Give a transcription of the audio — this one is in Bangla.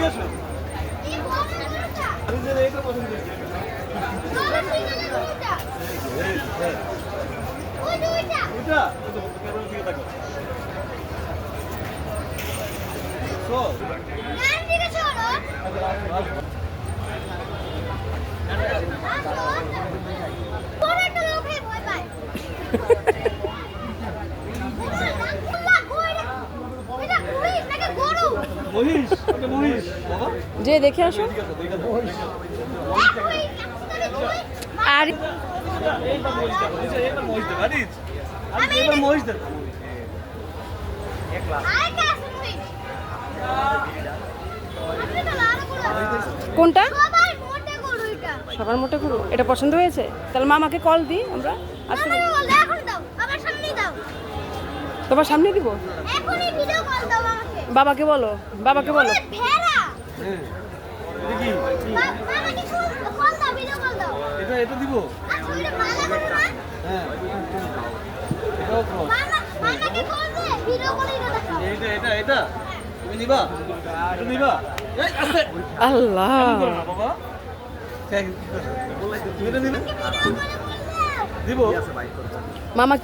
এদিকে আসো। আমি যে এটা পছন্দ করি। এটা তো ক্যামেরা দিকে তাকাও। সো মহিষ, ওটা মহিষ বাবা। যে দেখে আসো। আর এইটা মহিষ দেখো, এটা মহিষ দেখো, আরিজ। আরিজ এবার মহিষ দেখো। কোনটা সবার মোটে গরু? এটা পছন্দ হয়েছে? তাহলে মামাকে কল দিই আমরা। আসতে তোমার সামনে দিব। বাবাকে বলো, বাবাকে বলো। হ্যাঁ। এটা এটা দিব। হ্যাঁ। এটাও cross। এটা এটা এটা তুমি নিবা? এটা নিবা? এই আস্তে। আল্লাহ, এমন করো না বাবা। ঠিক আছে, বললাই তো তুমি এটা নিবে? দিব। মামা কি